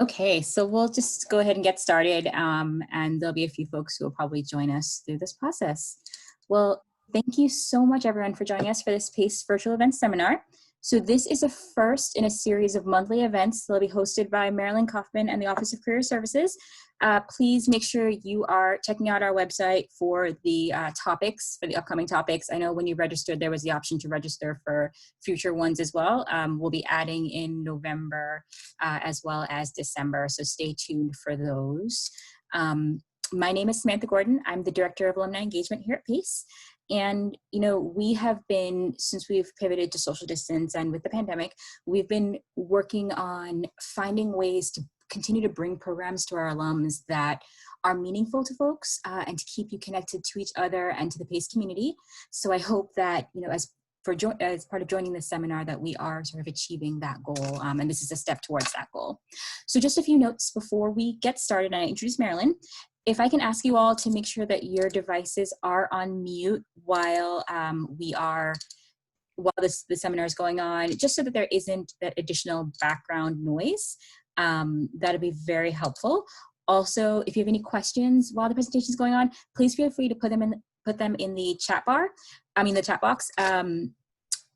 Okay, so we'll just go ahead and get started, and there'll be a few folks who will probably join us through this process. Well, thank you so much, everyone, for joining us for this PACE virtual event seminar. So this is a first in a series of monthly events that will be hosted by Marilyn Kaufman and the Office of Career Services. Please make sure you are checking out our website for the topics, for the upcoming topics. I know when you registered, there was the option to register for future ones as well. We'll be adding in November as well as December, so stay tuned for those. My name is Samantha Gordon. I'm the Director of Alumni Engagement here at PACE. And, you know, we have been, since we've pivoted to social distance and with the pandemic, we've been working on finding ways to continue to bring programs to our alums that are meaningful to folks and to keep you connected to each other and to the PACE community. So I hope that, you know, as part of joining this seminar, that we are sort of achieving that goal, and this is a step towards that goal. So just a few notes before we get started and I introduce Marilyn. If I can ask you all to make sure that your devices are on mute while the seminar is going on, just so that there isn't that additional background noise, that'd be very helpful. Also, if you have any questions while the presentation is going on, please feel free to put them in the chat box.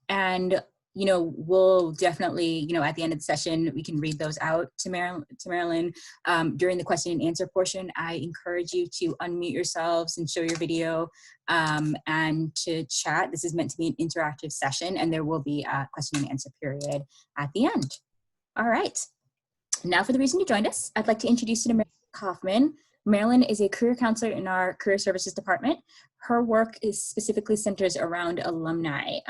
And you know, we'll definitely, you know, at the end of the session, we can read those out to Marilyn. During the question and answer portion, I encourage you to unmute yourselves and show your video and to chat. This is meant to be an interactive session, and there will be a question and answer period at the end. All right. Now for the reason you joined us, I'd like to introduce you to Marilyn Kaufman. Marilyn is a career counselor in our career services department. Her work is specifically centers around alumni.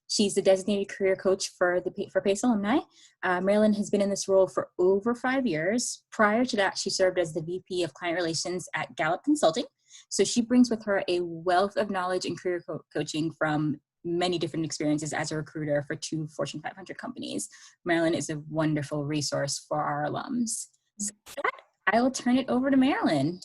She's the designated career coach for PACE alumni. Marilyn has been in this role for over 5 years. Prior to that, she served as the VP of Client Relations at Gallup Consulting. So she brings with her a wealth of knowledge and career coaching from many different experiences as a recruiter for 2 Fortune 500 companies. Marilyn is a wonderful resource for our alums. So with that, I will turn it over to Marilyn.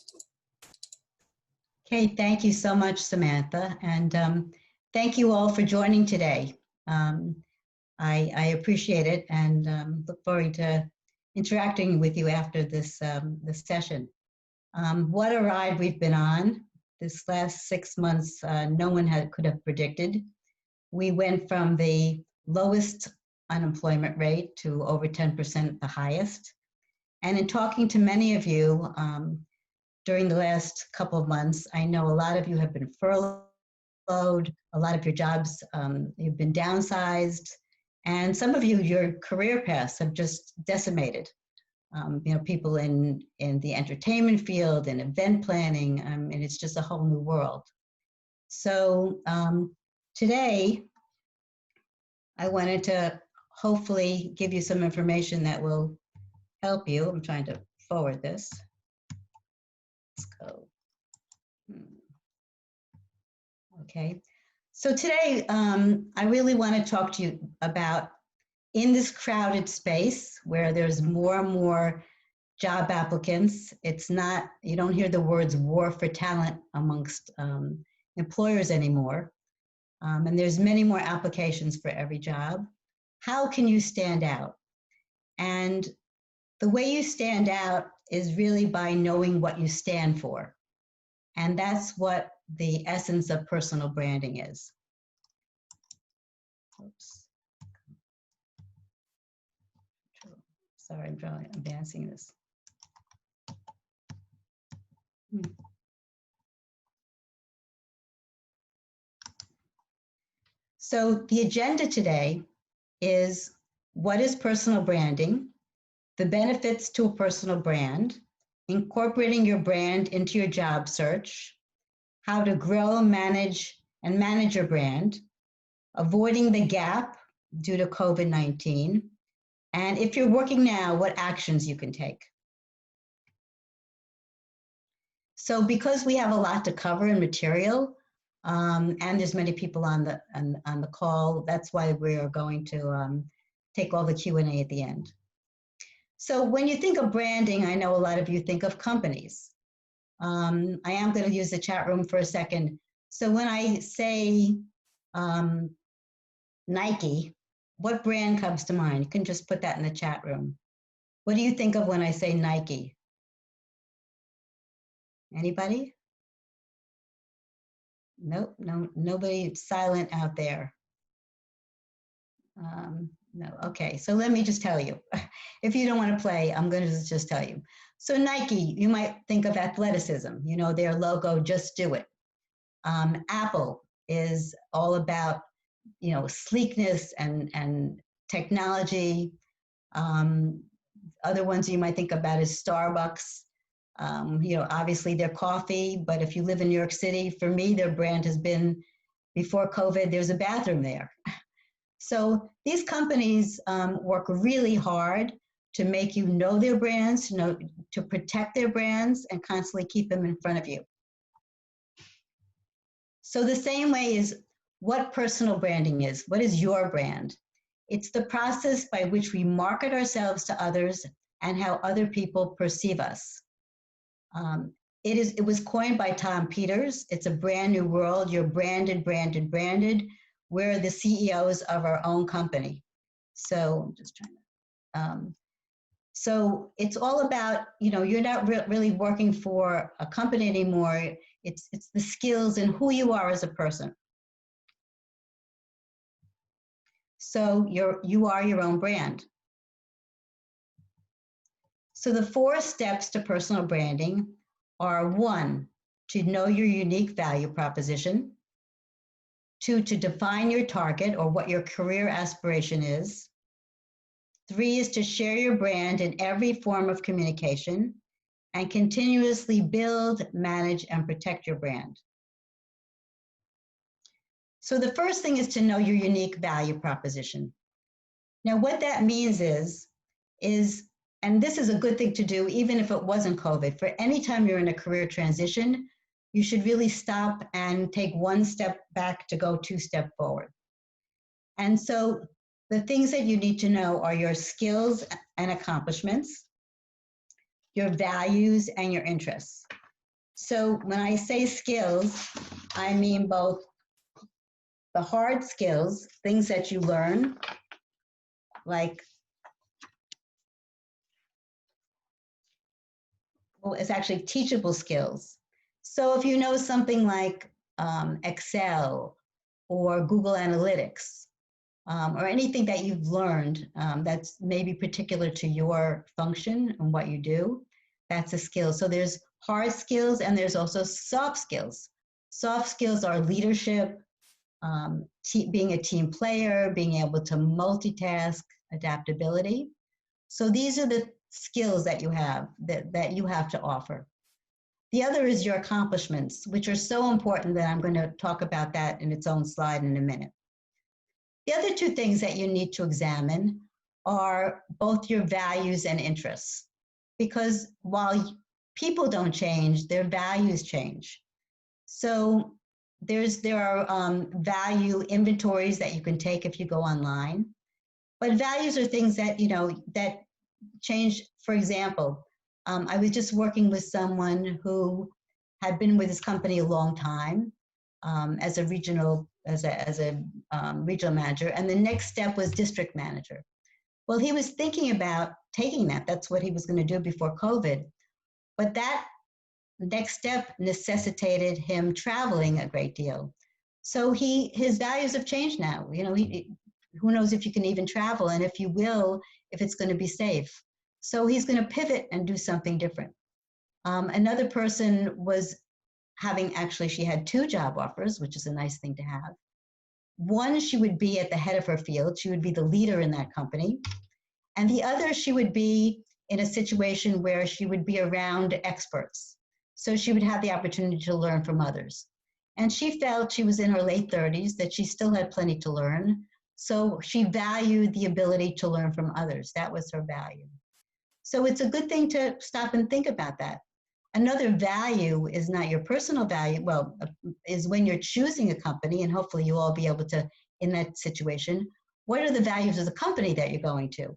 Okay, thank you so much, Samantha, and thank you all for joining today. I appreciate it and look forward to interacting with you after this session. What a ride we've been on this last 6 months. No one could have predicted. We went from the lowest unemployment rate to over 10%, the highest. And in talking to many of you during the last couple of months, I know a lot of you have been furloughed, a lot of your jobs, you've been downsized, and some of you, your career paths have just decimated. You know, people in the entertainment field and event planning, and it's just a whole new world. So today, I wanted to hopefully give you some information that will help you. I'm trying to forward this. Let's go. Okay. So today, I really want to talk to you about, in this crowded space where there's more and more job applicants, it's not, you don't hear the words war for talent amongst employers anymore. And there's many more applications for every job. How can you stand out? And the way you stand out is really by knowing what you stand for. And that's what the essence of personal branding is. Oops. Sorry, I'm advancing this. So the agenda today is what is personal branding, the benefits to a personal brand, incorporating your brand into your job search, how to grow, manage your brand, avoiding the gap due to COVID-19, and if you're working now, what actions you can take. So because we have a lot to cover in material, and there's many people on the call, that's why we are going to take all the Q&A at the end. So when you think of branding, I know a lot of you think of companies. I am going to use the chat room for a second. So when I say Nike, what brand comes to mind? You can just put that in the chat room. What do you think of when I say Nike? Anybody? Nope, no, nobody, silent out there. No, okay, so let me just tell you. If you don't want to play, I'm going to just tell you. So Nike, you might think of athleticism, you know, their logo, just do it. Apple is all about, you know, sleekness and technology. Other ones you might think about is Starbucks. You know, obviously their coffee, but if you live in New York City, for me, their brand has been, before COVID, there's a bathroom there. So these companies work really hard to make you know their brands, to protect their brands and constantly keep them in front of you. So the same way is what personal branding is. What is your brand? It's the process by which we market ourselves to others and how other people perceive us. It was coined by Tom Peters. It's a brand new world. You're branded, branded, branded. We're the CEOs of our own company. So I'm just trying to, so it's all about, you know, you're not really working for a company anymore. It's the skills and who you are as a person. So you are your own brand. So the 4 steps to personal branding are: 1, to know your unique value proposition; 2, to define your target or what your career aspiration is; 3 is to share your brand in every form of communication and continuously build, manage, and protect your brand. So the first thing is to know your unique value proposition. Now, what that means is, and this is a good thing to do even if it wasn't COVID, for any time you're in a career transition, you should really stop and take 1 step back to go 2 steps forward. And so the things that you need to know are your skills and accomplishments, your values, and your interests. So when I say skills, I mean both the hard skills, things that you learn, like, well, it's actually teachable skills. So if you know something like Excel or Google Analytics, or anything that you've learned that's maybe particular to your function and what you do, that's a skill. So there's hard skills and there's also soft skills. Soft skills are leadership, being a team player, being able to multitask, adaptability. So these are the skills that you have that you have to offer. The other is your accomplishments, which are so important that I'm going to talk about that in its own slide in a minute. The other 2 things that you need to examine are both your values and interests, because while people don't change, their values change. So there are value inventories that you can take if you go online, but values are things that, you know, that change. For example, I was just working with someone who had been with this company a long time as a regional regional manager, and the next step was district manager. Well, he was thinking about taking that. That's what he was going to do before COVID, but that next step necessitated him traveling a great deal. So his values have changed now. You know, who knows if you can even travel, and if you will, if it's going to be safe. So he's going to pivot and do something different. Another person was she had 2 job offers, which is a nice thing to have. One, she would be at the head of her field. She would be the leader in that company. And the other, she would be in a situation where she would be around experts. So she would have the opportunity to learn from others. And she felt, she was in her late 30s, that she still had plenty to learn. So she valued the ability to learn from others. That was her value. So it's a good thing to stop and think about that. Another value is not your personal value, well, is when you're choosing a company, and hopefully you'll all be able to, in that situation, what are the values of the company that you're going to?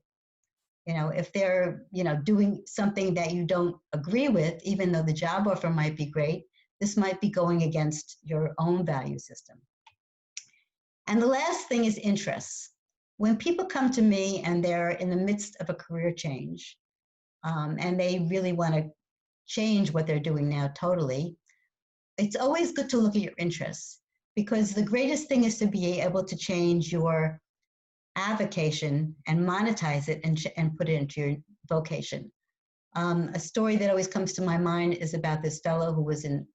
You know, if they're, you know, doing something that you don't agree with, even though the job offer might be great, this might be going against your own value system. And the last thing is interests. When people come to me and they're in the midst of a career change, and they really want to change what they're doing now totally, it's always good to look at your interests, because the greatest thing is to be able to change your avocation and monetize it and put it into your vocation. A story that always comes to my mind is about this fellow who was in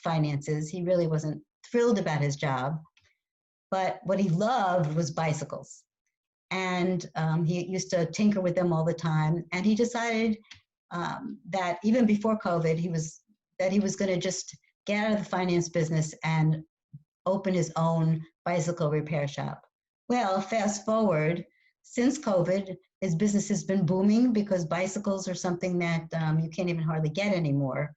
finances. He really wasn't thrilled about his job, but what he loved was bicycles. And he used to tinker with them all the time. And he decided that even before COVID, he was going to just get out of the finance business and open his own bicycle repair shop. Well, fast forward, since COVID, his business has been booming because bicycles are something that you can't even hardly get anymore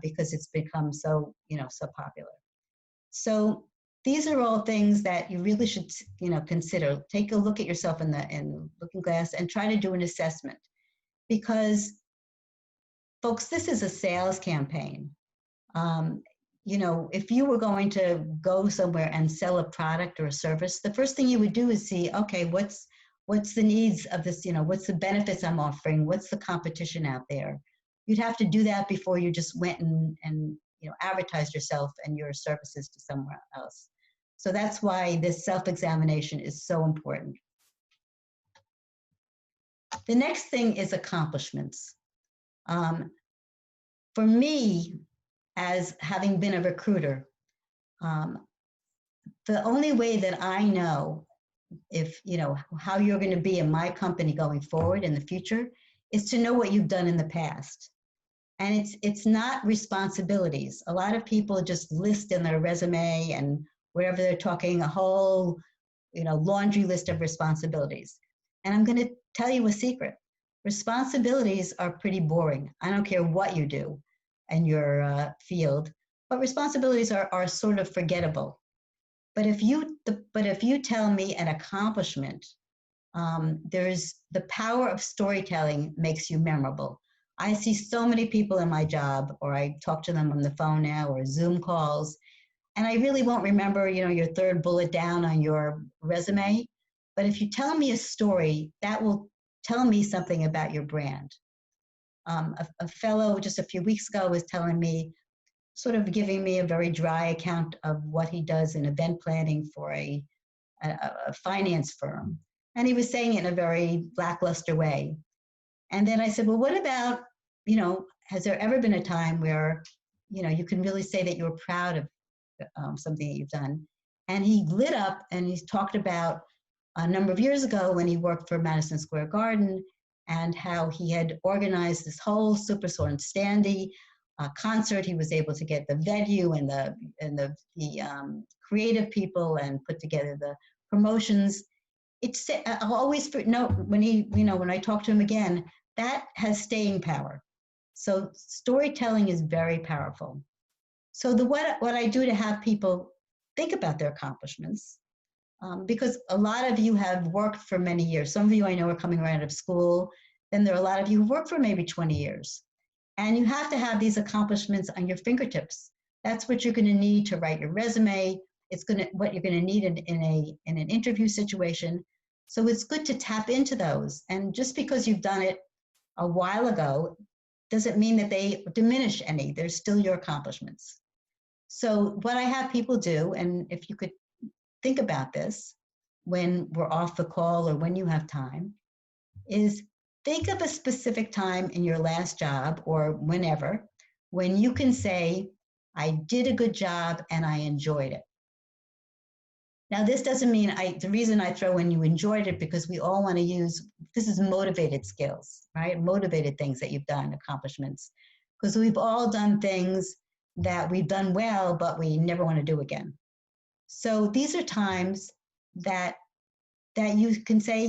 because it's become so, so popular. So these are all things that you really should, consider. Take a look at yourself in the looking glass and try to do an assessment, because, folks, this is a sales campaign. If you were going to go somewhere and sell a product or a service, the first thing you would do is see, okay, what's the needs of this, what's the benefits I'm offering, what's the competition out there. You'd have to do that before you just went and advertised yourself and your services to somewhere else. So that's why this self-examination is so important. The next thing is accomplishments. For me, as having been a recruiter, the only way that I know if, how you're going to be in my company going forward in the future is to know what you've done in the past. And it's not responsibilities. A lot of people just list in their resume and wherever they're talking a whole, laundry list of responsibilities. And I'm going to tell you a secret. Responsibilities are pretty boring. I don't care what you do in your field, but responsibilities are sort of forgettable. But if you tell me an accomplishment, there's the power of storytelling makes you memorable. I see so many people in my job, or I talk to them on the phone now or Zoom calls, and I really won't remember, your third bullet down on your resume. But if you tell me a story, that will tell me something about your brand. A fellow just a few weeks ago was telling me, sort of giving me a very dry account of what he does in event planning for a finance firm. And he was saying it in a very lackluster way. And then I said, well, what about, has there ever been a time where, you can really say that you're proud of something that you've done? And he lit up and he talked about a number of years ago when he worked for Madison Square Garden and how he had organized this whole Super Swan Standy concert. He was able to get the venue and the creative people and put together the promotions. I'll always know when I talk to him again, that has staying power. So storytelling is very powerful. So what I do to have people think about their accomplishments, because a lot of you have worked for many years. Some of you I know are coming right out of school. Then there are a lot of you who worked for maybe 20 years. And you have to have these accomplishments on your fingertips. That's what you're going to need to write your resume. It's what you're going to need in an interview situation. So it's good to tap into those. And just because you've done it a while ago doesn't mean that they diminish any. They're still your accomplishments. So what I have people do, and if you could think about this when we're off the call or when you have time, is think of a specific time in your last job or whenever when you can say, I did a good job and I enjoyed it. Now, this doesn't mean the reason I throw in you enjoyed it, because we all want to use, this is motivated skills, right? Motivated things that you've done, accomplishments, because we've all done things that we've done well, but we never want to do again. So these are times that you can say,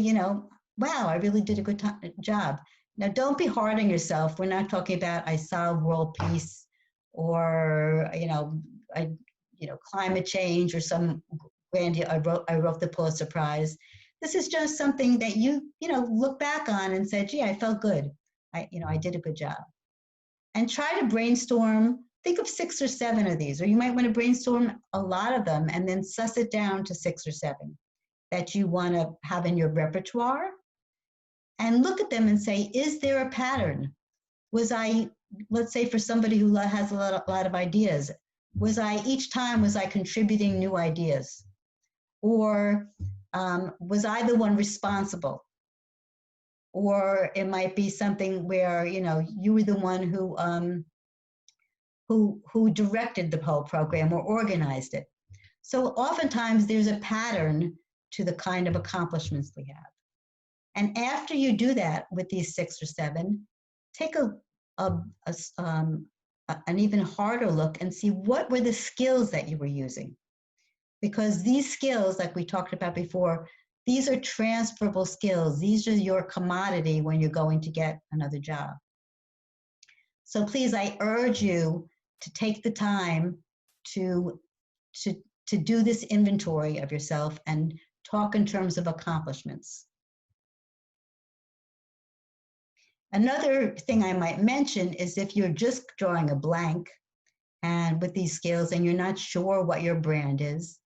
wow, I really did a good job. Now, don't be hard on yourself. We're not talking about I solved world peace or, climate change or some grandiose, I wrote the Pulitzer Prize. This is just something that you look back on and said, gee, I felt good. I did a good job. And try to brainstorm, think of 6 or 7 of these, or you might want to brainstorm a lot of them and then suss it down to 6 or 7 that you want to have in your repertoire. and look at them and say, is there a pattern? Was I, let's say for somebody who has a lot of ideas, was I contributing new ideas? Or was I the one responsible? Or it might be something where, you know, you were the one who directed the whole program or organized it. So oftentimes there's a pattern to the kind of accomplishments we have. And after you do that with these 6 or 7, take an even harder look and see what were the skills that you were using. Because these skills, like we talked about before, these are transferable skills. These are your commodity when you're going to get another job. So please, I urge you to take the time to do this inventory of yourself and talk in terms of accomplishments. Another thing I might mention is if you're just drawing a blank and with these skills and you're not sure what your brand is,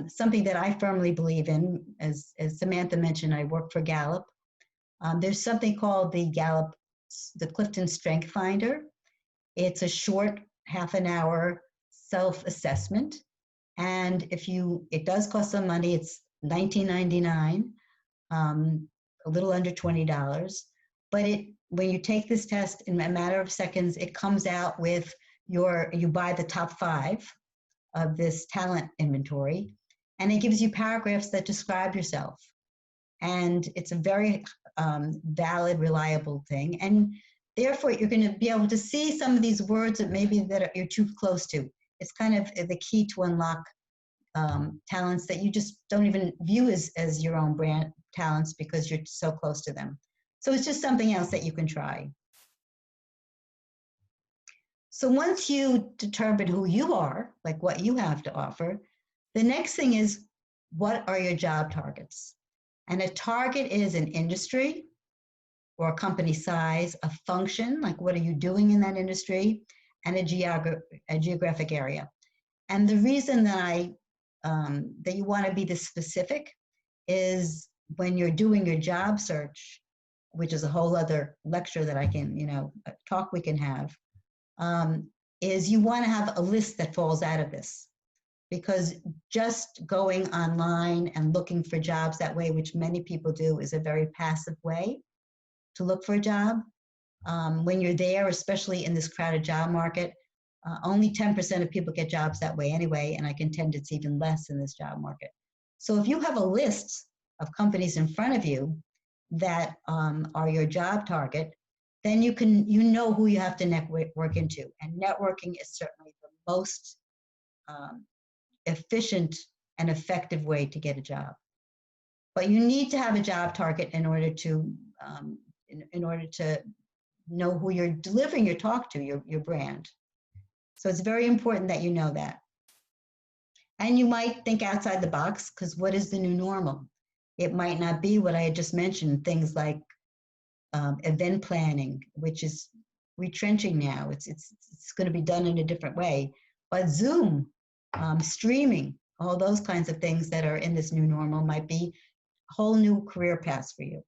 something that I firmly believe in, as Samantha mentioned, I work for Gallup. There's something called the Clifton Strength Finder. It's a short half an hour self-assessment. And it does cost some money. It's $19.99, a little under $20. But when you take this test in a matter of seconds, it comes out with you buy the top 5 of this talent inventory, and it gives you paragraphs that describe yourself. And it's a very valid, reliable thing. And therefore, you're going to be able to see some of these words that you're too close to. It's kind of the key to unlock talents that you just don't even view as your own brand talents because you're so close to them. So it's just something else that you can try. So once you determine who you are, like what you have to offer, the next thing is, what are your job targets? And a target is an industry or a company size, a function, like what are you doing in that industry, and a geographic area. And the reason that that you want to be this specific is when you're doing your job search, which is a whole other lecture that I can, a talk we can have, is you want to have a list that falls out of this. Because just going online and looking for jobs that way, which many people do, is a very passive way to look for a job. When you're there, especially in this crowded job market, only 10% of people get jobs that way anyway, and I contend it's even less in this job market. So if you have a list of companies in front of you that are your job target, then you know who you have to network into. And networking is certainly the most efficient and effective way to get a job. But you need to have a job target in order to know who you're delivering your talk to, your brand. So it's very important that you know that. And you might think outside the box, because what is the new normal? It might not be what I had just mentioned, things like event planning, which is retrenching now. It's going to be done in a different way. But Zoom, streaming, all those kinds of things that are in this new normal might be whole new career paths for you.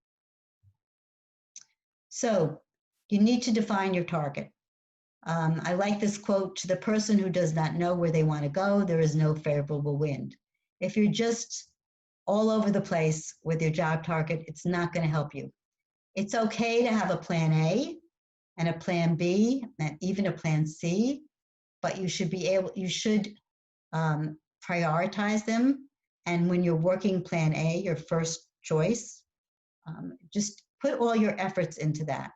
So you need to define your target. I like this quote: "To the person who does not know where they want to go, there is no favorable wind." If you're just all over the place with your job target, it's not going to help you. It's okay to have a plan A and a plan B and even a plan C, but you should prioritize them. And when you're working plan A, your first choice, just put all your efforts into that.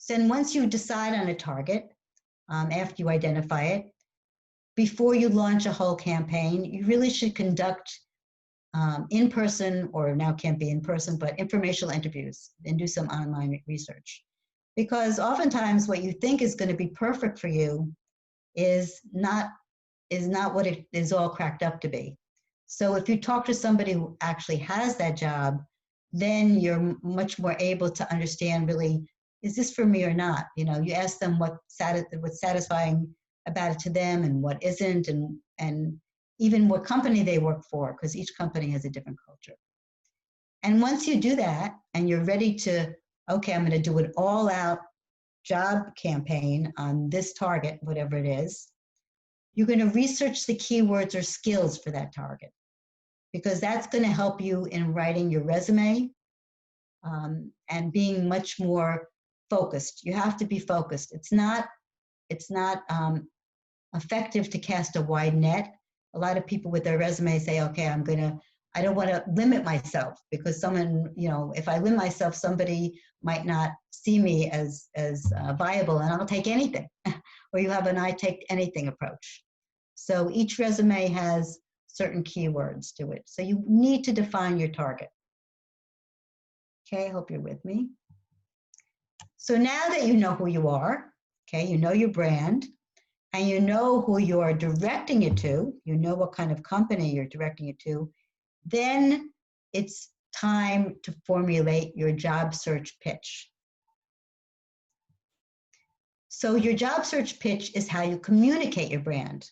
So then once you decide on a target, after you identify it, before you launch a whole campaign, you really should conduct in-person, or now can't be in person, but informational interviews, and do some online research. Because oftentimes what you think is going to be perfect for you is not what it is all cracked up to be. So if you talk to somebody who actually has that job, then you're much more able to understand, really, is this for me or not? You ask them what's satisfying about it to them and what isn't, and even what company they work for, because each company has a different culture. And once you do that and you're ready to, okay, I'm going to do an all out job campaign on this target, whatever it is, you're going to research the keywords or skills for that target, because that's going to help you in writing your resume and being much more focused. You have to be focused. It's not effective to cast a wide net. A lot of people with their resume say, okay, I don't want to limit myself, because someone, if I limit myself, somebody might not see me as viable, and I'll take anything. Or you have an I take anything approach. So each resume has certain keywords to it. So you need to define your target. Okay, I hope you're with me. So now that you know who you are, okay, you know your brand, and you know who you are directing it to, you know what kind of company you're directing it to, then it's time to formulate your job search pitch. So your job search pitch is how you communicate your brand.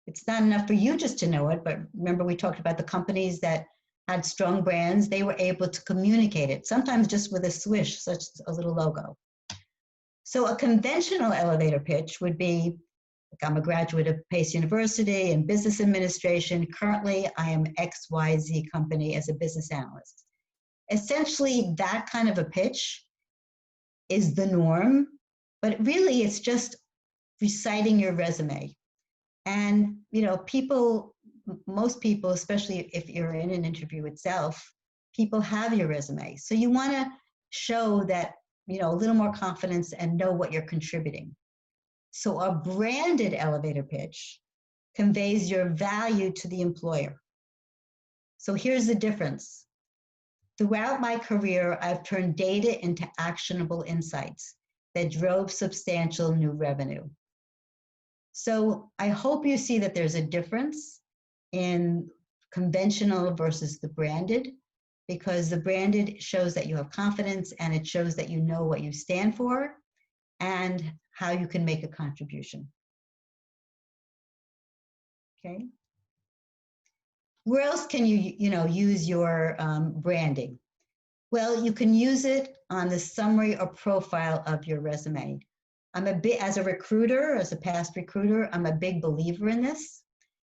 It's not enough for you just to know it, but remember we talked about the companies that had strong brands, they were able to communicate it, sometimes just with a swish, such as a little logo. So a conventional elevator pitch would be, I'm a graduate of Pace University in business administration. Currently, I am XYZ company as a business analyst. Essentially, that kind of a pitch is the norm, but really it's just reciting your resume. And, most people, especially if you're in an interview itself, people have your resume. So you want to show that, a little more confidence and know what you're contributing. So a branded elevator pitch conveys your value to the employer. So here's the difference. Throughout my career, I've turned data into actionable insights that drove substantial new revenue. So I hope you see that there's a difference in conventional versus the branded, because the branded shows that you have confidence and it shows that you know what you stand for and how you can make a contribution. Okay. Where else can you, use your branding? Well, you can use it on the summary or profile of your resume. As a recruiter, as a past recruiter, I'm a big believer in this,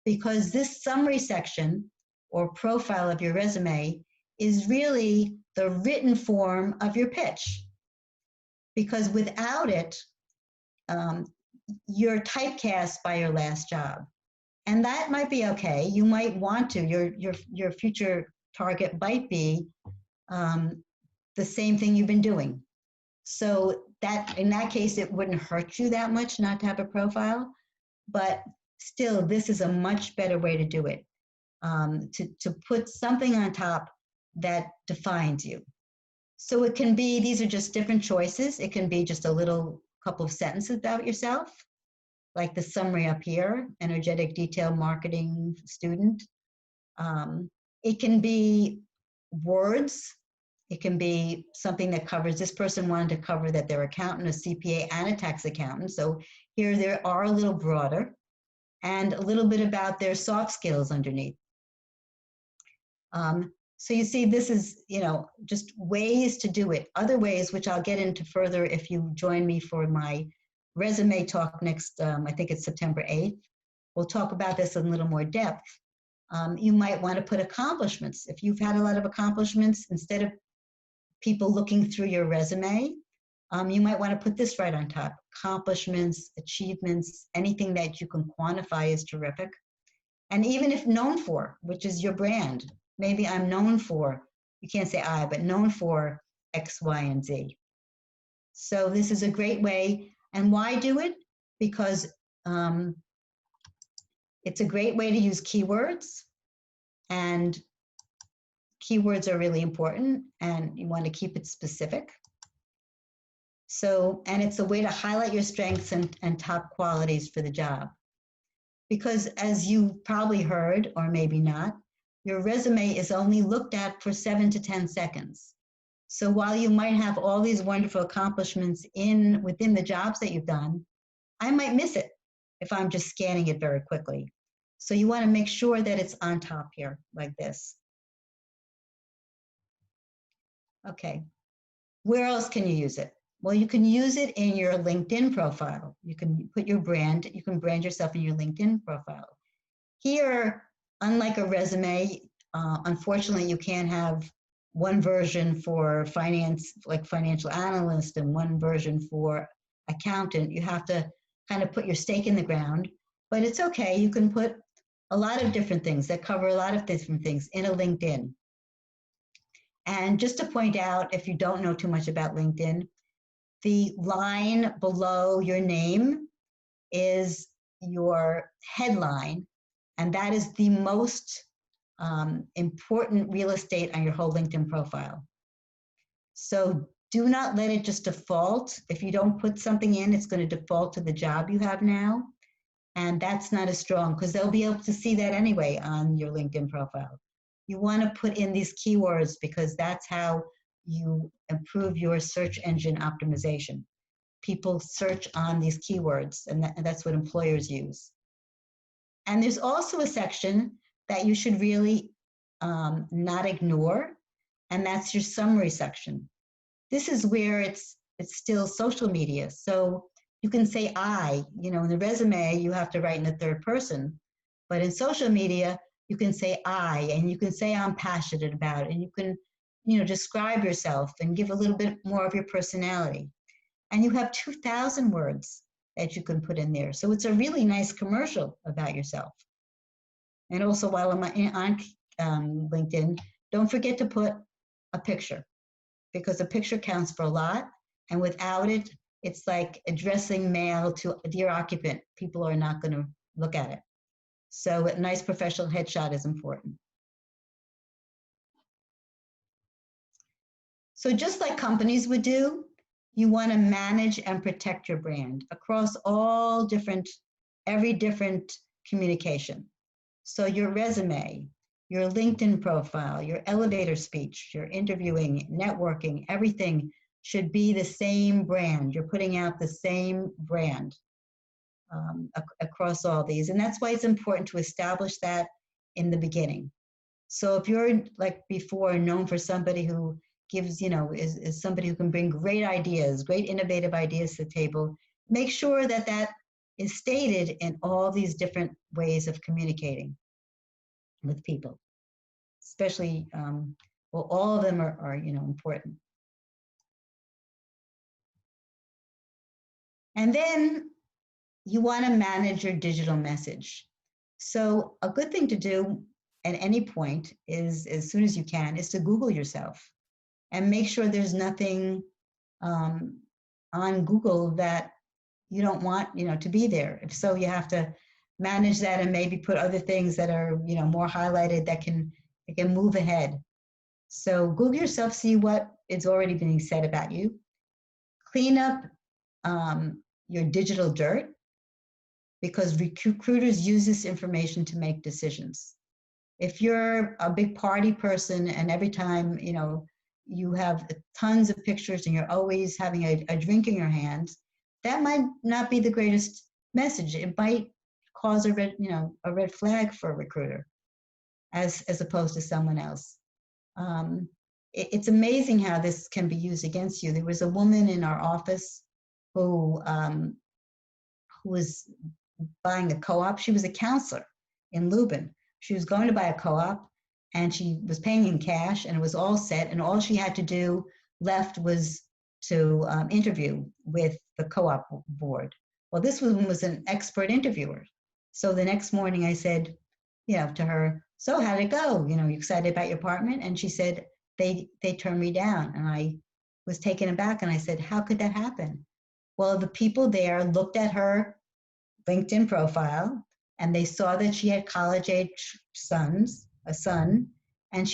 because this summary section or profile of your resume is really the written form of your pitch. Because without it, you're typecast by your last job. And that might be okay. You might want to, your future target might be the same thing you've been doing. So that, in that case, it wouldn't hurt you that much not to have a profile, but still, this is a much better way to do it, to put something on top that defines you. So it can be, these are just different choices. It can be just a little couple of sentences about yourself, like the summary up here, energetic detail marketing student. It can be words. It can be something that covers, this person wanted to cover that they're accountant, a CPA, and a tax accountant. So here they are a little broader, and a little bit about their soft skills underneath. So you see, this is, just ways to do it. Other ways, which I'll get into further if you join me for my resume talk next, I think it's September 8th. We'll talk about this in a little more depth. You might want to put accomplishments. If you've had a lot of accomplishments, instead of people looking through your resume, you might want to put this right on top. Accomplishments, achievements, anything that you can quantify is terrific. And even if known for, which is your brand, maybe I'm known for, you can't say I, but known for X, Y, and Z. So this is a great way. And why do it? Because it's a great way to use keywords, and keywords are really important, and you want to keep it specific. So, and it's a way to highlight your strengths and top qualities for the job. Because as you probably heard, or maybe not, your resume is only looked at for 7 to 10 seconds. So while you might have all these wonderful accomplishments within the jobs that you've done, I might miss it if I'm just scanning it very quickly. So you want to make sure that it's on top here, like this. Okay. Where else can you use it? Well, you can use it in your LinkedIn profile. You can put your brand, you can brand yourself in your LinkedIn profile. Here, unlike a resume, unfortunately, you can't have one version for finance, like financial analyst, and one version for accountant. You have to kind of put your stake in the ground, but it's okay. You can put a lot of different things that cover a lot of different things in a LinkedIn. And just to point out, if you don't know too much about LinkedIn, the line below your name is your headline, and that is the most important real estate on your whole LinkedIn profile. So do not let it just default. If you don't put something in, it's going to default to the job you have now. And that's not as strong because they'll be able to see that anyway on your LinkedIn profile. You want to put in these keywords because that's how you improve your search engine optimization. People search on these keywords, and that's what employers use. And there's also a section that you should really not ignore, and that's your summary section. This is where it's still social media. So you can say I, in the resume, you have to write in the third person, but in social media, you can say I, and you can say I'm passionate about it, and you can, describe yourself and give a little bit more of your personality. And you have 2,000 words that you can put in there. So it's a really nice commercial about yourself. And also while I'm on LinkedIn, don't forget to put a picture because a picture counts for a lot. And without it, it's like addressing mail to a dear occupant. People are not going to look at it. So a nice professional headshot is important. So just like companies would do, you want to manage and protect your brand across every different communication. So your resume, your LinkedIn profile, your elevator speech, your interviewing, networking, everything should be the same brand. You're putting out the same brand across all these. And that's why it's important to establish that in the beginning. So if you're like before known for somebody who gives, is somebody who can bring great ideas, great innovative ideas to the table, make sure that that is stated in all these different ways of communicating with people, especially, all of them are important. And then you want to manage your digital message. So a good thing to do at any point is, as soon as you can, is to Google yourself and make sure there's nothing on Google that you don't want, to be there. If so, you have to manage that and maybe put other things that are, more highlighted that can move ahead. So Google yourself, see what is already being said about you. Clean up your digital dirt because recruiters use this information to make decisions. If you're a big party person and every time, you have tons of pictures and you're always having a drink in your hand, that might not be the greatest message. It might cause a red flag for a recruiter as opposed to someone else. It's amazing how this can be used against you. There was a woman in our office who was buying a co-op. She was a counselor in Lubin. She was going to buy a co-op and she was paying in cash and it was all set. And all she had to do left was to interview with the co-op board. Well, this woman was an expert interviewer. So the next morning I said, to her, so how did it go? You excited about your apartment? And she said, they turned me down. And I was taken aback and I said, how could that happen? Well, the people there looked at her LinkedIn profile and they saw that she had college-age a son, and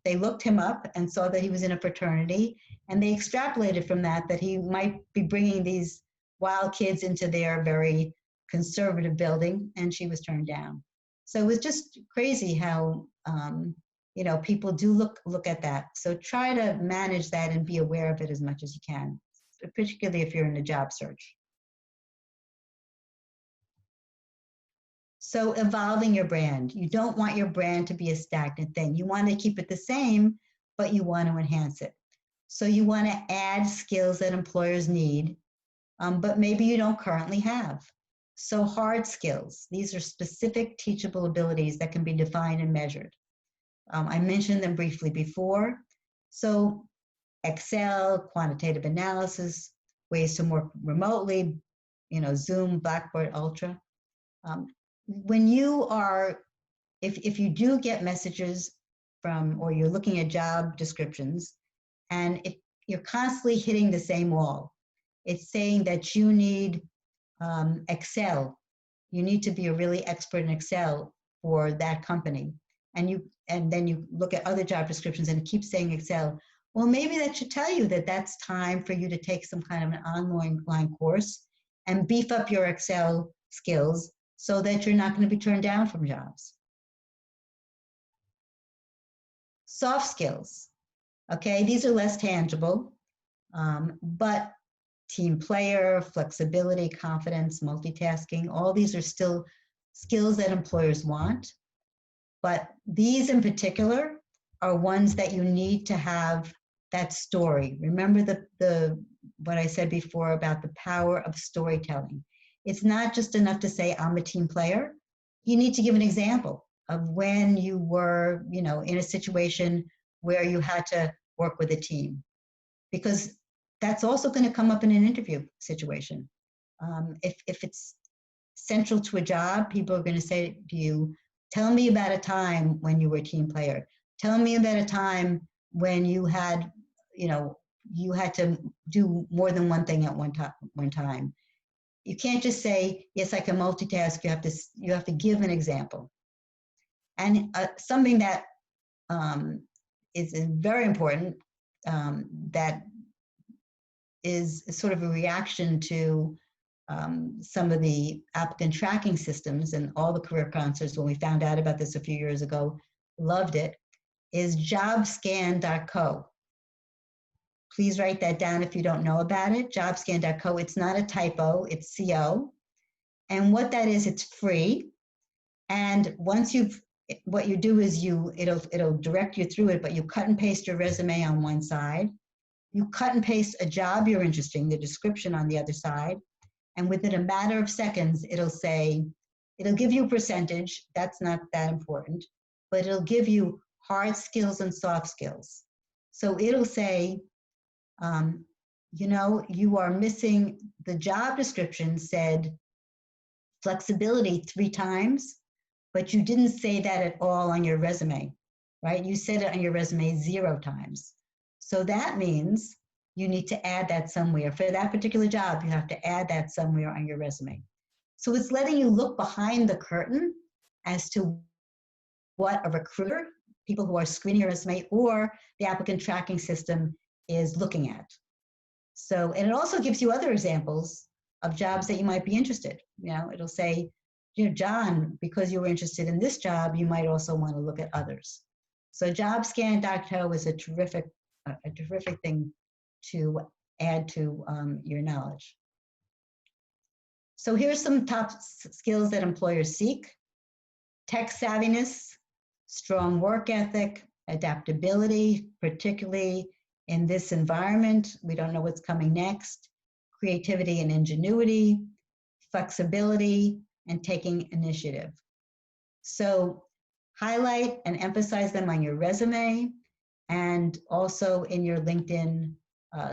they looked him up and saw that he was in a fraternity, and they extrapolated from that he might be bringing these wild kids into their very conservative building, and she was turned down. So it was just crazy how people do look at that. So try to manage that and be aware of it as much as you can, particularly if you're in a job search. So evolving your brand. You don't want your brand to be a stagnant thing. You want to keep it the same, but you want to enhance it. So you want to add skills that employers need, but maybe you don't currently have. So hard skills, these are specific teachable abilities that can be defined and measured. I mentioned them briefly before. So Excel, quantitative analysis, ways to work remotely, Zoom, Blackboard, Ultra. When you are, if you do get messages from, or you're looking at job descriptions, and if you're constantly hitting the same wall, it's saying that you need Excel. You need to be a really expert in Excel for that company. And then you look at other job descriptions and it keeps saying Excel. Well, maybe that should tell you that that's time for you to take some kind of an online course and beef up your Excel skills so that you're not going to be turned down from jobs. Soft skills, okay, these are less tangible, but team player, flexibility, confidence, multitasking, all these are still skills that employers want. But these in particular are ones that you need to have that story. Remember what I said before about the power of storytelling. It's not just enough to say, I'm a team player. You need to give an example of when you were, in a situation where you had to work with a team. Because that's also going to come up in an interview situation. If it's central to a job, people are going to say to you, tell me about a time when you were a team player. Tell me about a time when you had, you had to do more than one thing at one time. You can't just say, yes, I can multitask. You have to give an example. And something that is very important, that is sort of a reaction to some of the applicant tracking systems, and all the career counselors, when we found out about this a few years ago, loved it, is jobscan.co. Please write that down if you don't know about it, jobscan.co. It's not a typo, it's CO. And what that is, it's free. And once what you do is it'll direct you through it, but you cut and paste your resume on one side. You cut and paste a job you're interested in, the description on the other side. And within a matter of seconds, it'll give you a percentage. That's not that important, but it'll give you hard skills and soft skills. So it'll say, you are missing, the job description said flexibility 3 times, but you didn't say that at all on your resume, right? You said it on your resume 0 times. So that means you need to add that somewhere. For that particular job, you have to add that somewhere on your resume. So it's letting you look behind the curtain as to what a recruiter, people who are screening your resume, or the applicant tracking system is looking at. So, and it also gives you other examples of jobs that you might be interested. It'll say, John, because you were interested in this job, you might also want to look at others. So jobscan.co is a terrific thing to add to your knowledge. So here's some top skills that employers seek: tech savviness, strong work ethic, adaptability, particularly in this environment. We don't know what's coming next. Creativity and ingenuity, flexibility, and taking initiative. So highlight and emphasize them on your resume and also in your LinkedIn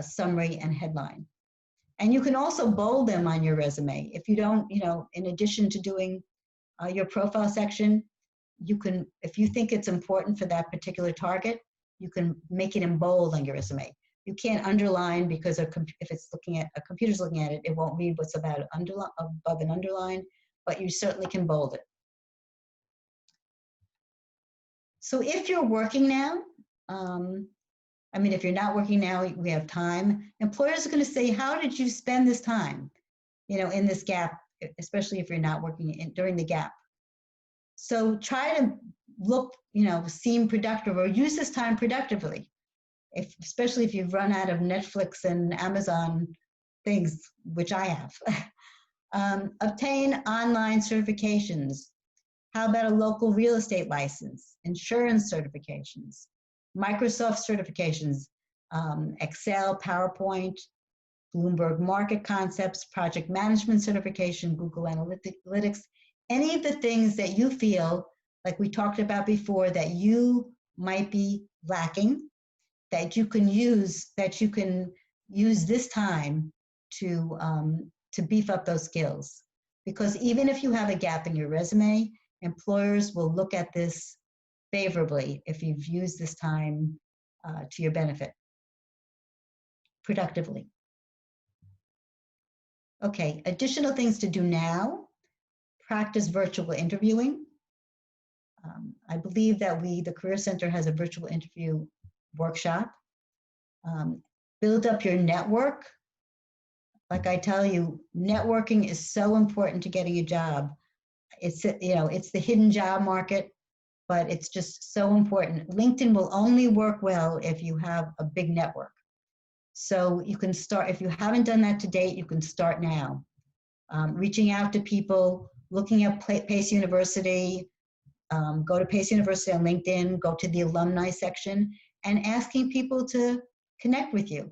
summary and headline. And you can also bold them on your resume. If you don't, in addition to doing your profile section, you can, if you think it's important for that particular target, you can make it in bold on your resume. You can't underline, because if it's looking at, a computer's looking at it, it won't read what's above an underline, but you certainly can bold it. So if you're working now, if you're not working now, we have time. Employers are going to say, how did you spend this time, in this gap, especially if you're not working during the gap. So try to look, seem productive, or use this time productively. Especially if you've run out of Netflix and Amazon things, which I have. Obtain online certifications. How about a local real estate license, insurance certifications, Microsoft certifications? Excel, PowerPoint, Bloomberg Market Concepts, Project Management Certification, Google Analytics, any of the things that you feel, like we talked about before, that you might be lacking, that you can use this time to beef up those skills. Because even if you have a gap in your resume, employers will look at this favorably if you've used this time to your benefit productively. Okay, additional things to do now: practice virtual interviewing. I believe that the Career Center has a virtual interview workshop. Build up your network. Like I tell you, networking is so important to getting a job. It's the hidden job market, but it's just so important. LinkedIn will only work well if you have a big network. So you can start, if you haven't done that to date, you can start now. Reaching out to people, looking at Pace University, go to Pace University on LinkedIn, go to the alumni section, and asking people to connect with you.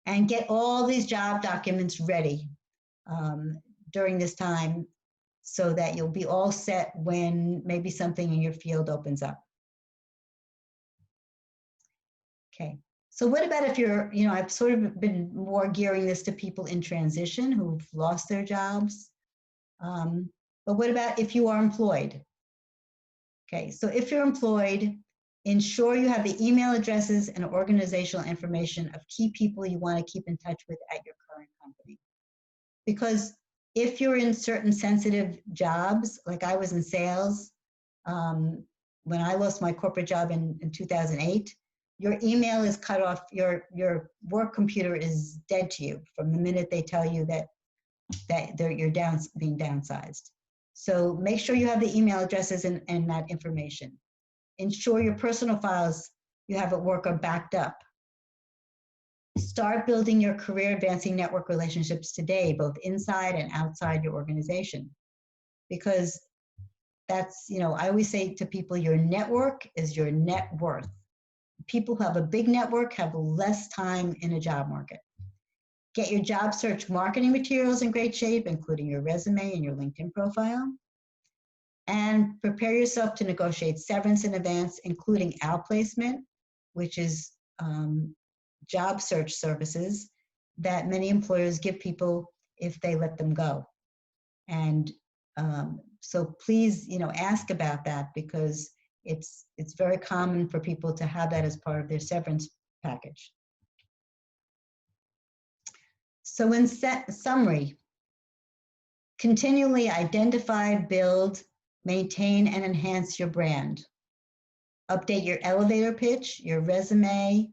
And get all these job documents ready during this time so that you'll be all set when maybe something in your field opens up. Okay, so what about if you're, I've sort of been more gearing this to people in transition who've lost their jobs. But what about if you are employed? Okay, so if you're employed, ensure you have the email addresses and organizational information of key people you want to keep in touch with at your current company. Because if you're in certain sensitive jobs, like I was in sales, when I lost my corporate job in 2008, your email is cut off, your work computer is dead to you from the minute they tell you that you're being downsized. So make sure you have the email addresses and that information. Ensure your personal files you have at work are backed up. Start building your career advancing network relationships today, both inside and outside your organization. Because that's, I always say to people, your network is your net worth. People who have a big network have less time in a job market. Get your job search marketing materials in great shape, including your resume and your LinkedIn profile. And prepare yourself to negotiate severance in advance, including outplacement, which is job search services that many employers give people if they let them go. And so please, ask about that, because it's very common for people to have that as part of their severance package. So in summary, continually identify, build, maintain, and enhance your brand. Update your elevator pitch, your resume,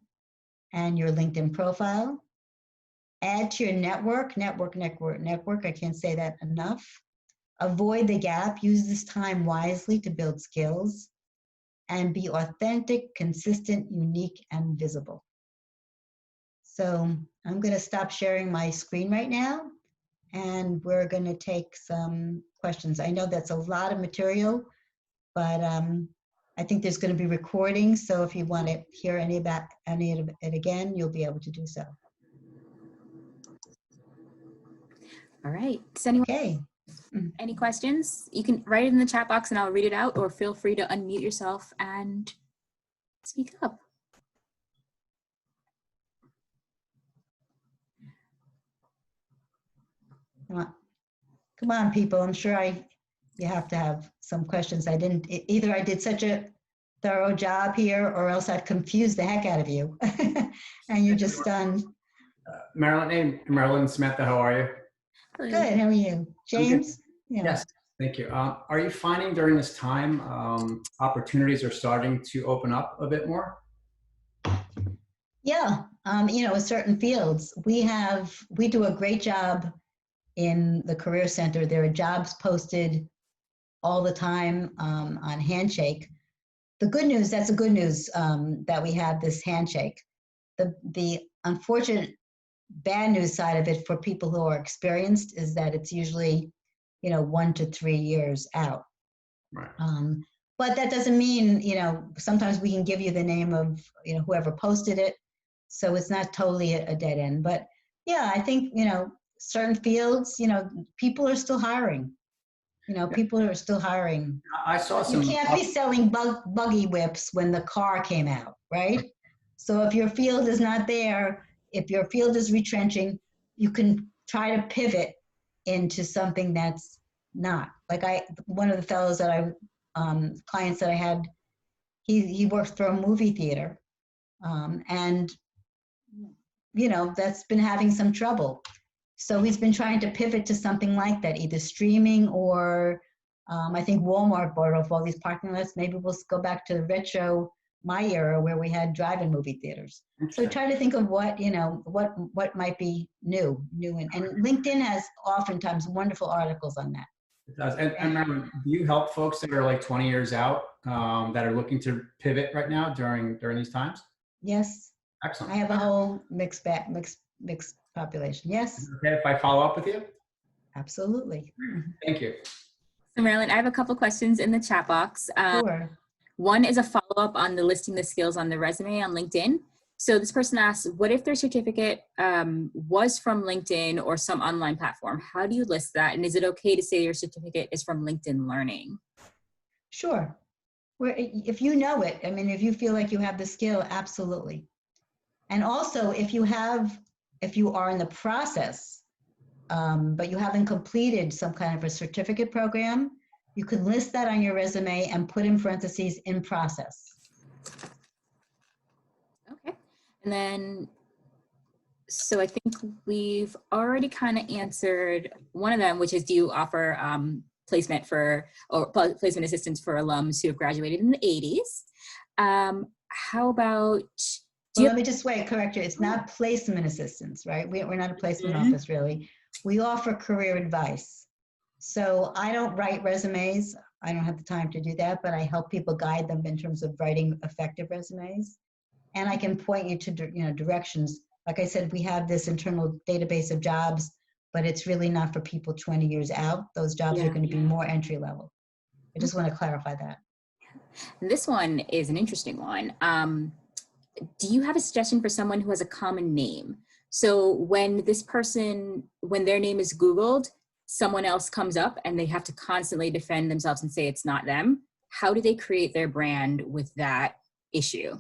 and your LinkedIn profile. Add to your network. I can't say that enough. Avoid the gap. Use this time wisely to build skills. And be authentic, consistent, unique, and visible. So I'm going to stop sharing my screen right now, and we're going to take some questions. I know that's a lot of material, but I think there's going to be recordings, so if you want to hear any of it again, you'll be able to do so. All right. Does anyone have any questions? You can write it in the chat box and I'll read it out, or feel free to unmute yourself and speak up. Come on, people. I'm sure you have to have some questions. Either I did such a thorough job here, or else I've confused the heck out of you. And you're just stunned. Marilyn, Samantha, how are you? Good, how are you? James? Yeah. Yes, thank you. Are you finding during this time opportunities are starting to open up a bit more? Yeah, in certain fields. We do a great job in the Career Center. There are jobs posted all the time on Handshake. That's the good news that we have this Handshake. The unfortunate bad news side of it for people who are experienced is that it's usually, 1 to 3 years out. Right. But that doesn't mean, you know, sometimes we can give you the name of, you know, whoever posted it. So it's not totally a dead end. But yeah, I think, you know, certain fields, you know, people are still hiring. You know, people are still hiring. I saw You some. can't be selling buggy whips when the car came out, right? So if your field is not there, if your field is retrenching, you can try to pivot into something that's not. Like one of the fellows that clients that I had, he works for a movie theater, and you know, that's been having some trouble. So he's been trying to pivot to something like that, either streaming or I think Walmart bought off all these parking lots. Maybe we'll go back to the retro, my era, where we had drive-in movie theaters. So try to think of what, you know, what might be new. And LinkedIn has oftentimes wonderful articles on that. It does. And Marilyn, do you help folks that are like 20 years out that are looking to pivot right now during these times? Yes. Excellent. I have a whole mixed population. Yes. Okay, if I follow up with you? Absolutely. Thank you. So Marilyn, I have a couple questions in the chat box. Sure. One is a follow-up on the listing the skills on the resume on LinkedIn. So this person asks, what if their certificate was from LinkedIn or some online platform? How do you list that? And is it okay to say your certificate is from LinkedIn Learning? Sure. If you know it, I mean, if you feel like you have the skill, absolutely. And also, if you are in the process, but you haven't completed some kind of a certificate program, you can list that on your resume and put in parentheses in process. Okay. And then, so I think we've already kind of answered one of them, which is, do you offer placement assistance for alums who have graduated in the 80s? How about, let me just correct you. It's not placement assistance, right? We're not a placement office, really. We offer career advice. So I don't write resumes. I don't have the time to do that, but I help people guide them in terms of writing effective resumes. And I can point you to, you know, directions. Like I said, we have this internal database of jobs, but it's really not for people 20 years out. Those jobs are going to be more entry level. I just want to clarify that. This one is an interesting one. Do you have a suggestion for someone who has a common name? So when their name is Googled, someone else comes up and they have to constantly defend themselves and say it's not them. How do they create their brand with that issue?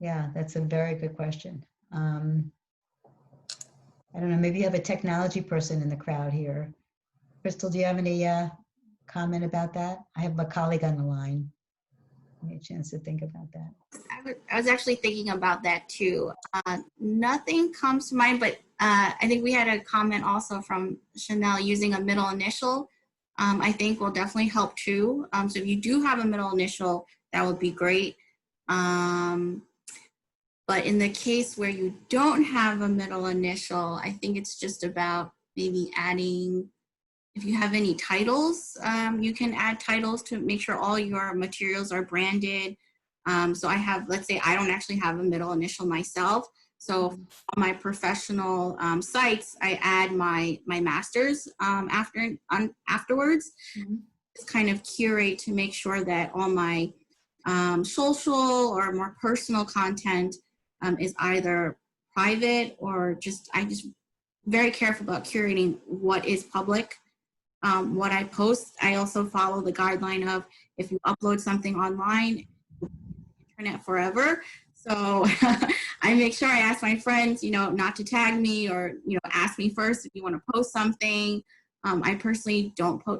Yeah, that's a very good question. I don't know, maybe you have a technology person in the crowd here. Crystal, do you have any comment about that? I have a colleague on the line. Give me a chance to think about that. I was actually thinking about that too. Nothing comes to mind, but I think we had a comment also from Chanel using a middle initial. I think will definitely help too. So if you do have a middle initial, that would be great. But in the case where you don't have a middle initial, I think it's just about maybe adding, if you have any titles, you can add titles to make sure all your materials are branded. So I have, let's say I don't actually have a middle initial myself. So on my professional sites, I add my master's afterwards. Just kind of curate to make sure that all my social or more personal content is either private or I just very careful about curating what is public. What I post, I also follow the guideline of if you upload something online, internet forever. So I make sure I ask my friends, you know, not to tag me or, you know, ask me first if you want to post something. I personally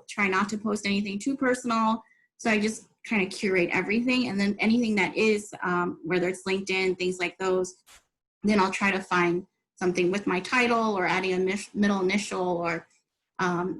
try not to post anything too personal. So I just kind of curate everything. And then anything that is, whether it's LinkedIn, things like those, then I'll try to find something with my title or adding a middle initial or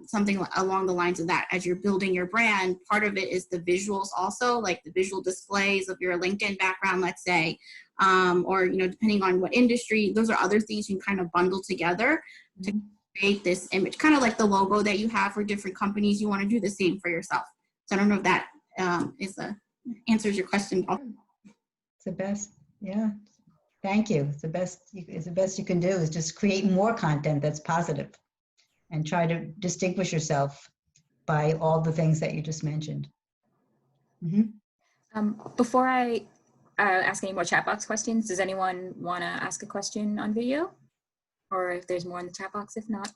something along the lines of that. As you're building your brand, part of it is the visuals also, like the visual displays of your LinkedIn background, let's say, or, you know, depending on what industry, those are other things you can kind of bundle together to create this image, kind of like the logo that you have for different companies. You want to do the same for yourself. So I don't know if that answers your question. It's the best. Yeah. Thank you. It's the best you can do is just create more content that's positive and try to distinguish yourself by all the things that you just mentioned. Before I ask any more chat box questions, does anyone want to ask a question on video? Or if there's more in the chat box, if not.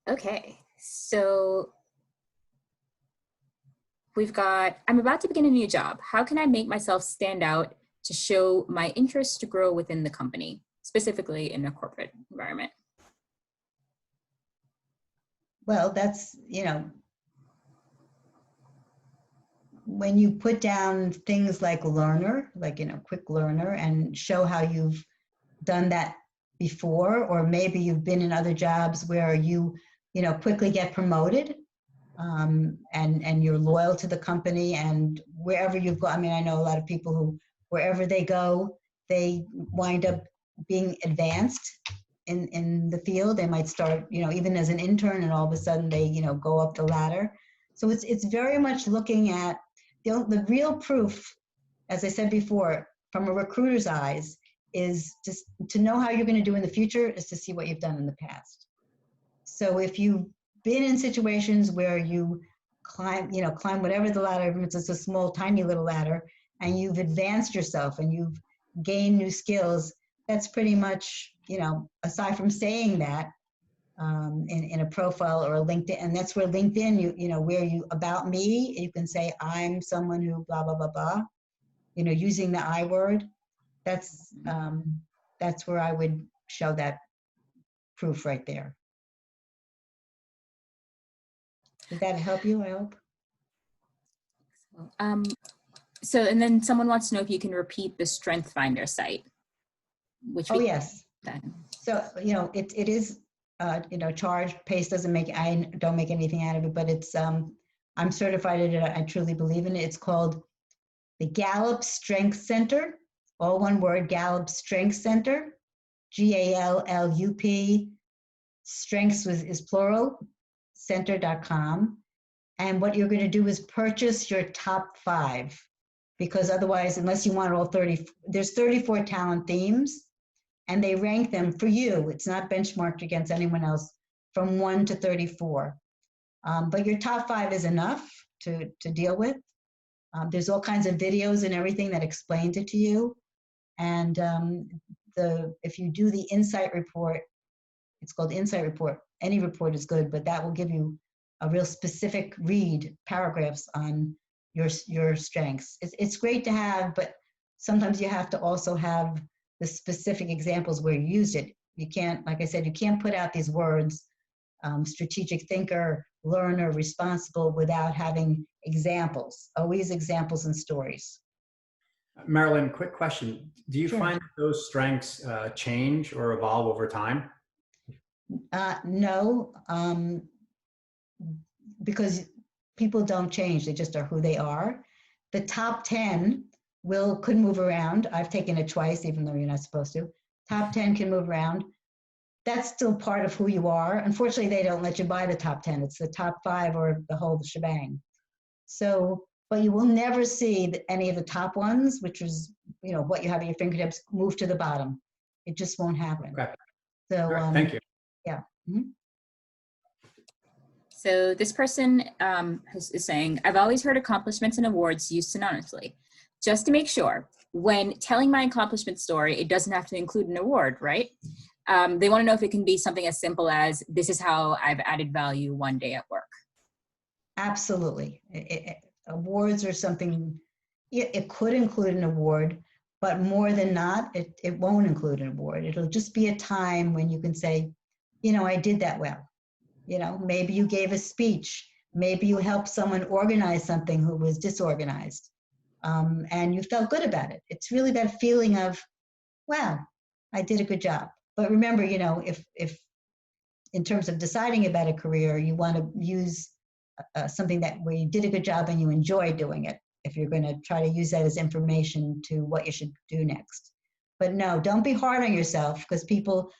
Okay, so we've got, I'm about to begin a new job. How can I make myself stand out to show my interest to grow within the company, specifically in a corporate environment? Well, that's, when you put down things like learner, like, quick learner, and show how you've done that before, or maybe you've been in other jobs where you quickly get promoted, and you're loyal to the company, and wherever you go. I mean, I know a lot of people who, wherever they go, they wind up being advanced in the field. They might start, even as an intern, and all of a sudden they, go up the ladder. So it's very much looking at the real proof, as I said before, from a recruiter's eyes, is just to know how you're going to do in the future is to see what you've done in the past. So if you've been in situations where you climb whatever the ladder, if it's a small, tiny little ladder, and you've advanced yourself and you've gained new skills, that's pretty much, aside from saying that in a profile or a LinkedIn, and that's where LinkedIn, where you, about me, you can say, I'm someone who blah, blah, blah, blah, using the I word. That's where I would show that proof right there. Did that help you, I hope? So, and then someone wants to know if you can repeat the Strength Finder site. Which yes. So, it is, charged. PACE doesn't make, I don't make anything out of it, but it's, I'm certified in it. I truly believe in it. It's called the Gallup Strength Center, all one word, Gallup Strength Center, GALLUP, strengths is plural, center.com. And what you're going to do is purchase your top 5, because otherwise, unless you want all 30, there's 34 talent themes, and they rank them for you. It's not benchmarked against anyone else, from 1 to 34. But your top 5 is enough to deal with. There's all kinds of videos and everything that explains it to you. And if you do the insight report, it's called insight report. Any report is good, but that will give you a real specific paragraphs on your strengths. It's great to have, but sometimes you have to also have the specific examples where you used it. You can't, like I said, you can't put out these words, strategic thinker, learner, responsible, without having examples, always examples and stories. Marilyn, quick question. Do you Sure. find that those strengths change or evolve over time? No, because people don't change. They just are who they are. The top 10 could move around. I've taken it twice, even though you're not supposed to. Top 10 can move around. That's still part of who you are. Unfortunately, they don't let you buy the top 10. It's the top 5 or the whole shebang. So, but you will never see any of the top ones, which is, what you have at your fingertips, move to the bottom. It just won't happen. Okay. So, right, thank you. Yeah. Mm-hmm. So this person is saying, I've always heard accomplishments and awards used synonymously. Just to make sure, when telling my accomplishment story, it doesn't have to include an award, right? They want to know if it can be something as simple as, this is how I've added value one day at work. Absolutely. Awards are something, it could include an award, but more than not, it won't include an award. It'll just be a time when you can say, I did that well. Maybe you gave a speech. Maybe you helped someone organize something who was disorganized, and you felt good about it. It's really that feeling of, wow, I did a good job. But remember, if in terms of deciding about a career, you want to use something where you did a good job and you enjoy doing it, if you're going to try to use that as information to what you should do next. But no, don't be hard on yourself, because people,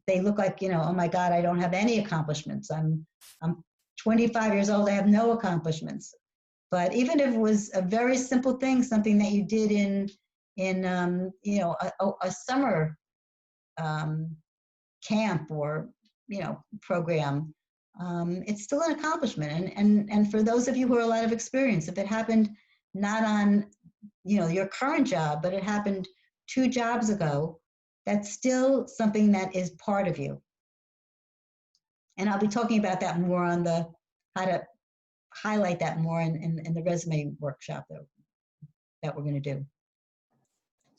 they look like, oh my God, I don't have any accomplishments. I'm 25 years old, I have no accomplishments. But even if it was a very simple thing, something that you did in a summer camp or, program, it's still an accomplishment. And for those of you who are a lot of experience, if it happened not on, your current job, but it happened 2 jobs ago, that's still something that is part of you. And I'll be talking about that more on how to highlight that more in the resume workshop that we're going to do.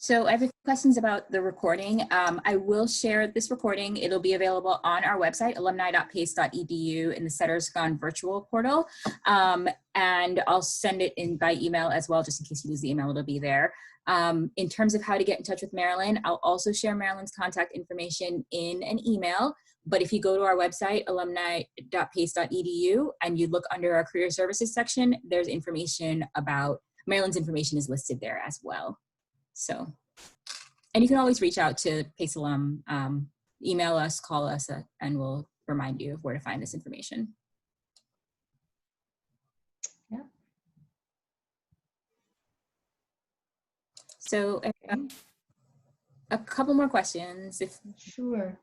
So I have a few questions about the recording. I will share this recording. It'll be available on our website, alumni.pace.edu, in the Setters Gone virtual portal. And I'll send it in by email as well, just in case you lose the email, it'll be there. In terms of how to get in touch with Marilyn, I'll also share Marilyn's contact information in an email. But if you go to our website, alumni.pace.edu, and you look under our career services section, there's information about, Marilyn's information is listed there as well. So, and you can always reach out to PACE alum, email us, call us, and we'll remind you of where to find this information. Yeah. So a couple more questions. Sure.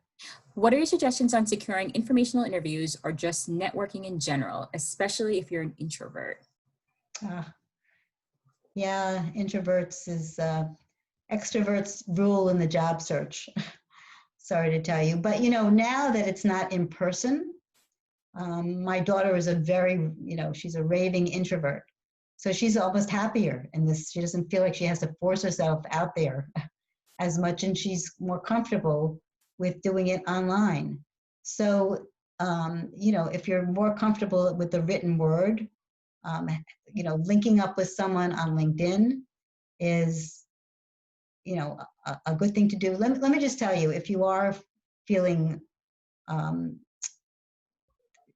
What are your suggestions on securing informational interviews or just networking in general, especially if you're an introvert? Yeah, introverts is extroverts rule in the job search. Sorry to tell you, but now that it's not in person, my daughter is she's a raving introvert. So she's almost happier in this. She doesn't feel like she has to force herself out there as much, and she's more comfortable with doing it online. So, if you're more comfortable with the written word, linking up with someone on LinkedIn is, a good thing to do. Let me just tell you, if you are feeling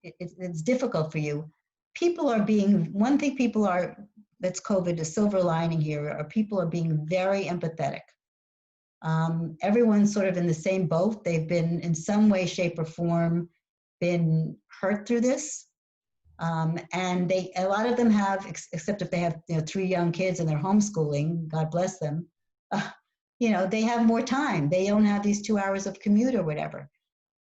it's difficult for you, that's COVID, the silver lining here, are people are being very empathetic. Everyone's sort of in the same boat. They've been in some way, shape, or form been hurt through this. And a lot of them have, except if they have 3 young kids and they're homeschooling, God bless them, they have more time. They don't have these 2 hours of commute or whatever.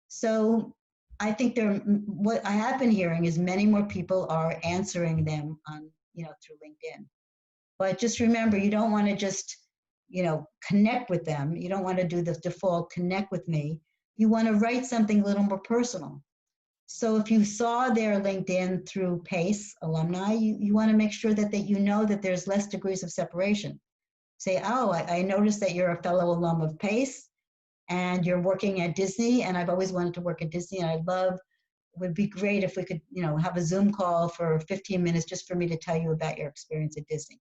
So I think what I have been hearing is many more people are answering them on, through LinkedIn. But just remember, you don't want to just, connect with them. You don't want to do the default connect with me. You want to write something a little more personal. So if you saw their LinkedIn through PACE alumni, you want to make sure that that there's less degrees of separation. Say, oh, I noticed that you're a fellow alum of PACE and you're working at Disney, and I've always wanted to work at Disney, and it would be great if we could, have a Zoom call for 15 minutes just for me to tell you about your experience at Disney.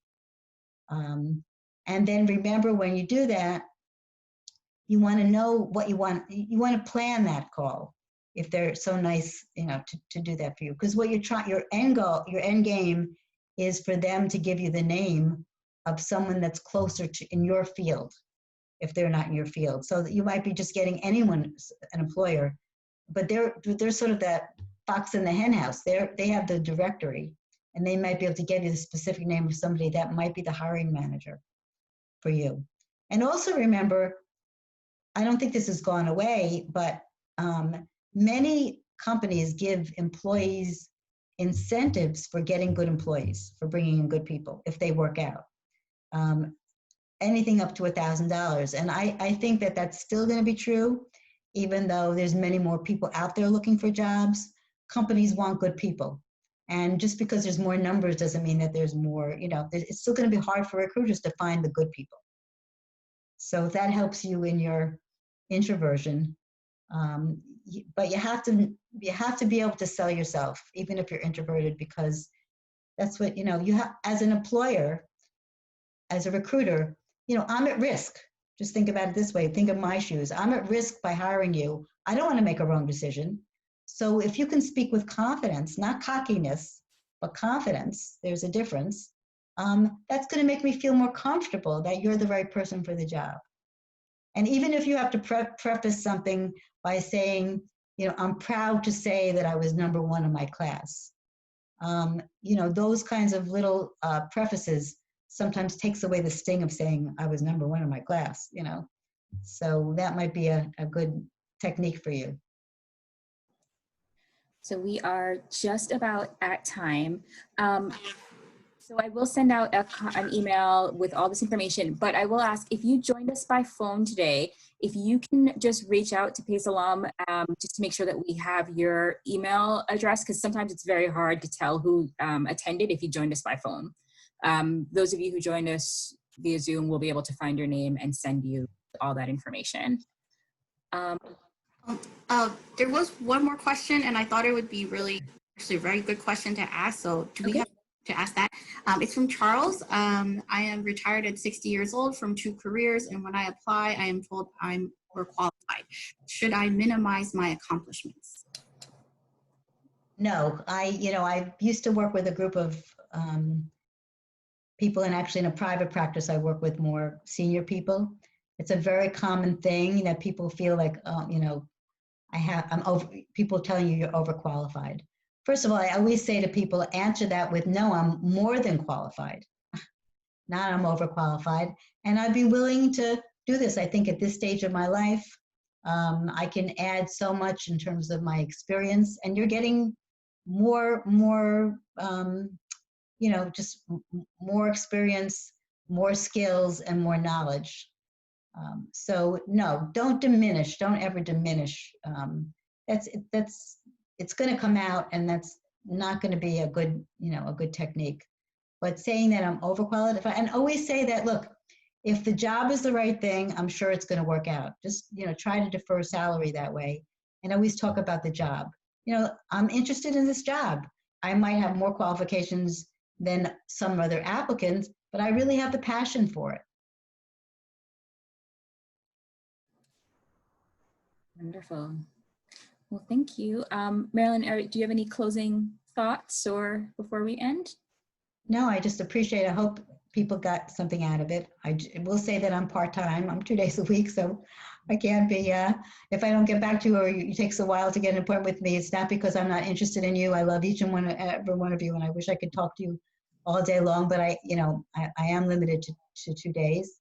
And then remember, when you do that, you want to know what you want. You want to plan that call if they're so nice, to do that for you. Because what your end goal, your end game is for them to give you the name of someone that's closer to in your field, if they're not in your field. So that you might be just getting anyone, an employer, but they're sort of that fox in the hen house. They have the directory, and they might be able to give you the specific name of somebody that might be the hiring manager for you. And also remember, I don't think this has gone away, but many companies give employees incentives for getting good employees, for bringing in good people if they work out. Anything up to $1,000. And I think that that's still going to be true, even though there's many more people out there looking for jobs. Companies want good people. And just because there's more numbers doesn't mean that there's more, it's still going to be hard for recruiters to find the good people. So if that helps you in your introversion, but you have to be able to sell yourself, even if you're introverted, because that's what, you have as an employer, as a recruiter, I'm at risk. Just think about it this way. Think of my shoes. I'm at risk by hiring you. I don't want to make a wrong decision. So if you can speak with confidence, not cockiness, but confidence, there's a difference. That's going to make me feel more comfortable that you're the right person for the job. And even if you have to preface something by saying, I'm proud to say that I was #1 in my class. Those kinds of little prefaces sometimes takes away the sting of saying I was #1 in my class, So that might be a good technique for you. So we are just about at time. So I will send out an email with all this information, but I will ask if you joined us by phone today, if you can just reach out to PACE alum just to make sure that we have your email address, because sometimes it's very hard to tell who attended if you joined us by phone. Those of you who joined us via Zoom will be able to find your name and send you all that information. There was one more question, and I thought it would be really actually a very good question to ask. So do we have to ask that? It's from Charles. I am retired at 60 years old from 2 careers, and when I apply, I am told I'm overqualified. Should I minimize my accomplishments? No, I used to work with a group of people, and actually in a private practice, I work with more senior people. It's a very common thing that people feel like, people telling you you're overqualified. First of all, I always say to people, answer that with, no, I'm more than qualified, not I'm overqualified. And I'd be willing to do this. I think at this stage of my life, I can add so much in terms of my experience, and you're getting more, just more experience, more skills, and more knowledge. So no, don't ever diminish. It's going to come out, and that's not going to be a good technique. But saying that I'm overqualified, and always say that, look, if the job is the right thing, I'm sure it's going to work out. Just, try to defer salary that way, and always talk about the job. I'm interested in this job. I might have more qualifications than some other applicants, but I really have the passion for it. Wonderful. Well, thank you. Marilyn, do you have any closing thoughts or before we end? No, I just appreciate it. I hope people got something out of it. I will say that I'm part-time. I'm 2 days a week, so I can't be, if I don't get back to you or it takes a while to get an appointment with me, it's not because I'm not interested in you. I love each and every one of you, and I wish I could talk to you all day long, but I am limited to 2 days.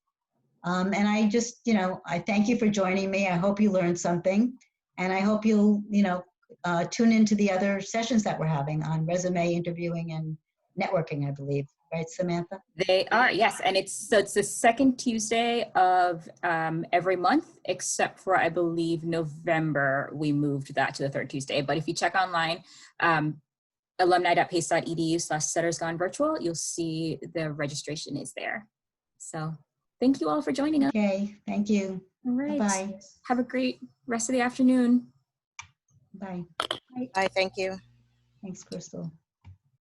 And I just, I thank you for joining me. I hope you learned something, and I hope you'll, tune into the other sessions that we're having on resume interviewing and networking, I believe. Right, Samantha? They are, yes. And it's the second Tuesday of every month, except for, I believe, November, we moved that to the 3rd Tuesday. But if you check online, alumni.pace.edu/settersgonevirtual, you'll see the registration is there. So thank you all for joining us. Okay, thank you. All right. Bye. Have a great rest of the afternoon. Bye. Bye, thank you. Thanks, Crystal.